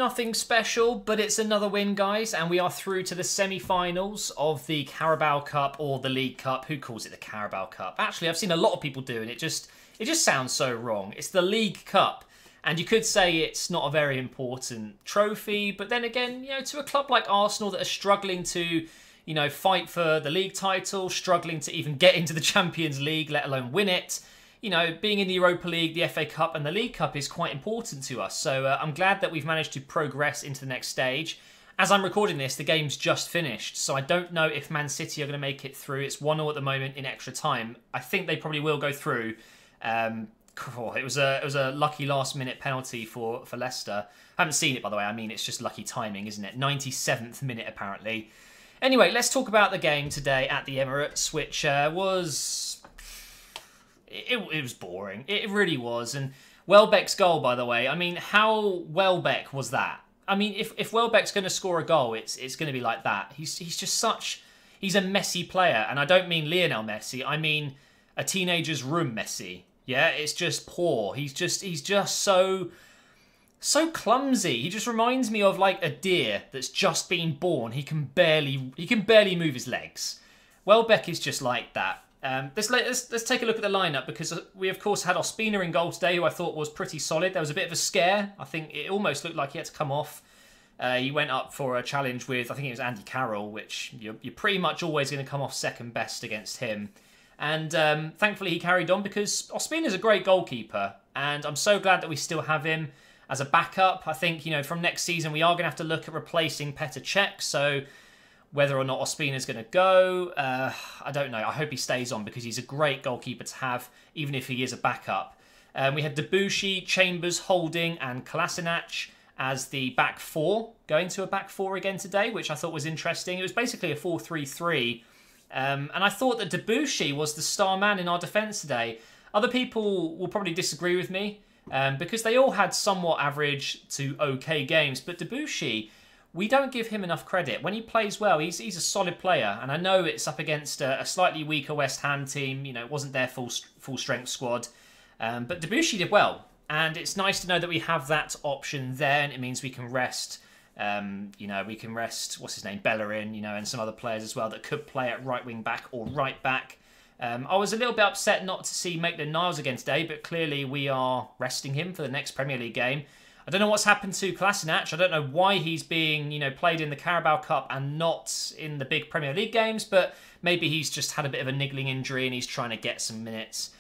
nothing special, but it's another win, guys, and we are through to the semi-finals of the Carabao Cup or the League Cup. Who calls it the Carabao Cup? Actually, I've seen a lot of people do, and it just sounds so wrong. It's the League Cup, and you could say it's not a very important trophy, but then again, you know, to a club like Arsenal that are struggling to, you know, fight for the league title, struggling to even get into the Champions League, let alone win it, you know, being in the Europa League, the FA Cup and the League Cup is quite important to us. So I'm glad that we've managed to progress into the next stage. As I'm recording this, the game's just finished, so I don't know if Man City are going to make it through. It's 1-0 at the moment in extra time. I think they probably will go through. It was a lucky last-minute penalty for Leicester. I haven't seen it, by the way. I mean, it's just lucky timing, isn't it? 97th minute, apparently. Anyway, let's talk about the game today at the Emirates, which was... It was boring. It really was. And Welbeck's goal, by the way, I mean, how Welbeck was that? I mean, if Welbeck's going to score a goal, it's going to be like that. He's just such... He's a messy player. And I don't mean Lionel Messi. I mean a teenager's room Messi. Yeah, it's just poor. He's just so clumsy. He just reminds me of like a deer that's just been born. He can barely move his legs. Welbeck is just like that. Let's take a look at the lineup, because we of course had Ospina in goal today, who I thought was pretty solid. There was a bit of a scare. I think it almost looked like he had to come off. He went up for a challenge with, I think it was Andy Carroll, which you're pretty much always going to come off second best against him. And thankfully he carried on, because Ospina's a great goalkeeper, and I'm so glad that we still have him as a backup. I think, you know, from next season we are going to have to look at replacing Petr Cech, so whether or not Ospina's going to go, I don't know. I hope he stays on, because he's a great goalkeeper to have, even if he is a backup. We had Debuchy, Chambers, Holding and Kolasinac as the back four, going to a back four again today, which I thought was interesting. It was basically a 4-3-3. And I thought that Debuchy was the star man in our defence today. Other people will probably disagree with me, because they all had somewhat average to okay games. But Debuchy, we don't give him enough credit. When he plays well, he's a solid player. And I know it's up against a slightly weaker West Ham team. You know, it wasn't their full strength squad. But Debuchy did well. And it's nice to know that we have that option there. And it means we can rest, you know, we can rest, what's his name, Bellerin, you know, and some other players as well that could play at right wing back or right back. I was a little bit upset not to see Maitland-Niles again today, but clearly we are resting him for the next Premier League game. I don't know what's happened to Kolasinac. I don't know why he's being, you know, played in the Carabao Cup and not in the big Premier League games, but maybe he's just had a bit of a niggling injury and he's trying to get some minutes.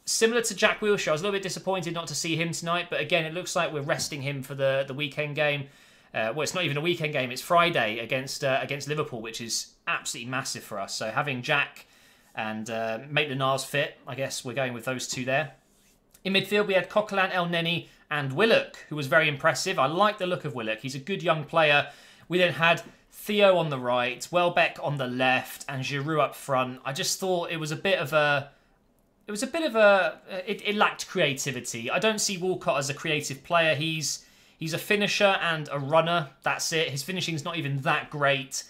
Similar to Jack Wilshere, I was a little bit disappointed not to see him tonight, but again, it looks like we're resting him for the weekend game. Well, it's not even a weekend game, it's Friday against Liverpool, which is absolutely massive for us. So having Jack and Maitland-Niles fit, I guess we're going with those two there. In midfield, we had Coquelin, El Neni and Willock, who was very impressive. I like the look of Willock. He's a good young player. We then had Theo on the right, Welbeck on the left, and Giroud up front. I just thought it was a bit of a... It lacked creativity. I don't see Walcott as a creative player. He's a finisher and a runner. That's it. His finishing's not even that great.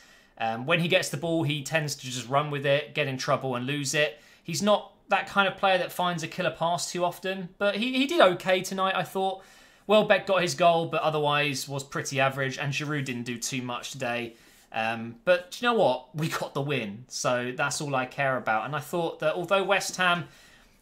When he gets the ball, he tends to just run with it, get in trouble and lose it. He's not that kind of player that finds a killer pass too often, but he did okay tonight, I thought. Welbeck got his goal, but otherwise was pretty average, and Giroud didn't do too much today. But you know what? We got the win, so that's all I care about. And I thought that although West Ham,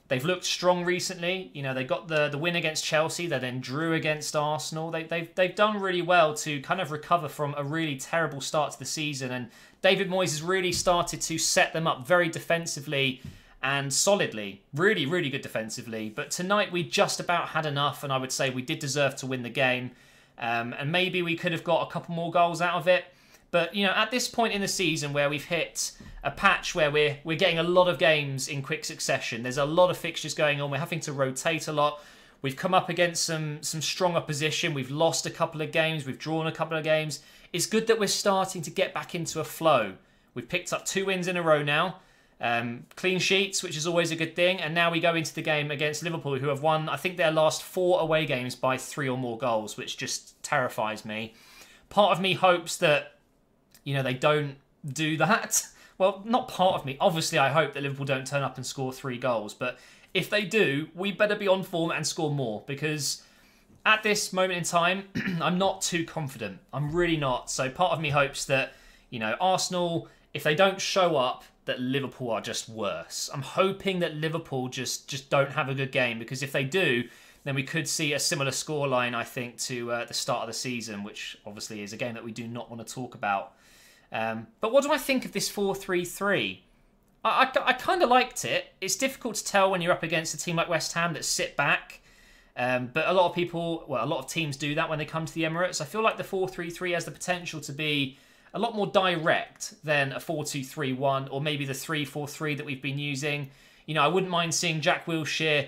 they've looked strong recently, you know, they got the win against Chelsea, they then drew against Arsenal. They've done really well to kind of recover from a really terrible start to the season, and David Moyes has really started to set them up very defensively and solidly. Really, really good defensively. But tonight we just about had enough, and I would say we did deserve to win the game. And maybe we could have got a couple more goals out of it. But, you know, at this point in the season where we've hit a patch where we're getting a lot of games in quick succession, there's a lot of fixtures going on, we're having to rotate a lot. We've come up against some strong opposition, we've lost a couple of games, we've drawn a couple of games. It's good that we're starting to get back into a flow. We've picked up 2 wins in a row now. Clean sheets, which is always a good thing, and now we go into the game against Liverpool, who have won, I think, their last 4 away games by 3 or more goals, which just terrifies me. Part of me hopes that, you know, they don't do that. Well, not part of me. Obviously, I hope that Liverpool don't turn up and score 3 goals, but if they do, we better be on form and score more, because at this moment in time, I'm not too confident. I'm really not. So part of me hopes that, you know, Arsenal, if they don't show up, that Liverpool are just worse. I'm hoping that Liverpool just don't have a good game, because if they do, then we could see a similar scoreline, I think, to the start of the season, which obviously is a game that we do not want to talk about. But what do I think of this 4-3-3? I kind of liked it. It's difficult to tell when you're up against a team like West Ham that sit back. But a lot of people, well, a lot of teams do that when they come to the Emirates. I feel like the 4-3-3 has the potential to be a lot more direct than a 4-2-3-1 or maybe the 3-4-3 that we've been using. You know, I wouldn't mind seeing Jack Wilshere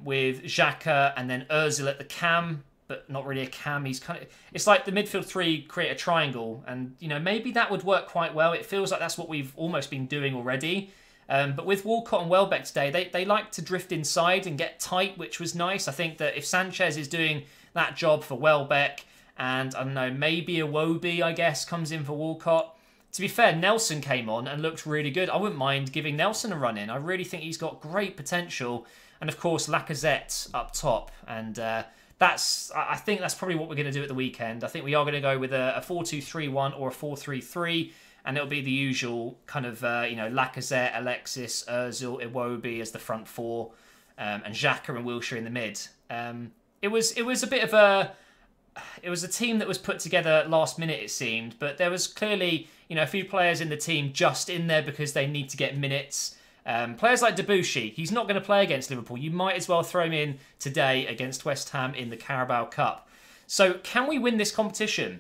with Xhaka and then Ozil at the cam, but not really a cam. He's kind of, it's like the midfield three create a triangle, and you know, maybe that would work quite well. It feels like that's what we've almost been doing already. But with Walcott and Welbeck today, they like to drift inside and get tight, which was nice. I think that if Sanchez is doing that job for Welbeck, and I don't know, maybe Iwobi, I guess, comes in for Walcott. To be fair, Nelson came on and looked really good. I wouldn't mind giving Nelson a run in. I really think he's got great potential. And of course, Lacazette up top. And I think that's probably what we're going to do at the weekend. I think we are going to go with a 4-2-3-1 or a 4-3-3. And it'll be the usual kind of, you know, Lacazette, Alexis, Ozil, Iwobi as the front four. And Xhaka and Wilshere in the mid. It was a bit of a... It was a team that was put together last minute, it seemed, but there was clearly, you know, a few players in the team just in there because they need to get minutes. Players like Debuchy, he's not going to play against Liverpool. You might as well throw him in today against West Ham in the Carabao Cup. So can we win this competition?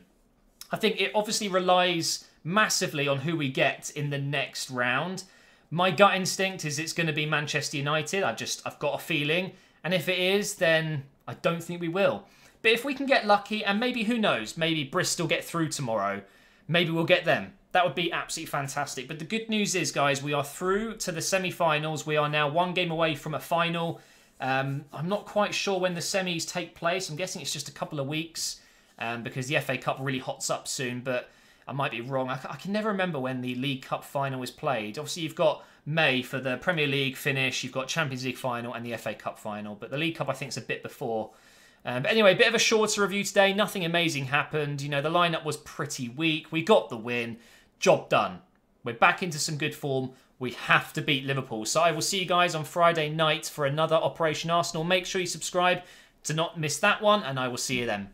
I think it obviously relies massively on who we get in the next round. My gut instinct is it's going to be Manchester United. I've got a feeling. And if it is, then I don't think we will. But if we can get lucky, and maybe, who knows, maybe Bristol get through tomorrow, maybe we'll get them. That would be absolutely fantastic. But the good news is, guys, we are through to the semi-finals. We are now one game away from a final. I'm not quite sure when the semis take place. I'm guessing it's just a couple of weeks because the FA Cup really hots up soon, but I might be wrong. I can never remember when the League Cup final is played. Obviously, you've got May for the Premier League finish. You've got Champions League final and the FA Cup final. But the League Cup, I think, is a bit before. But anyway, a bit of a shorter review today. Nothing amazing happened. You know, the lineup was pretty weak. We got the win. Job done. We're back into some good form. We have to beat Liverpool. So I will see you guys on Friday night for another Operation Arsenal. Make sure you subscribe to not miss that one, and I will see you then.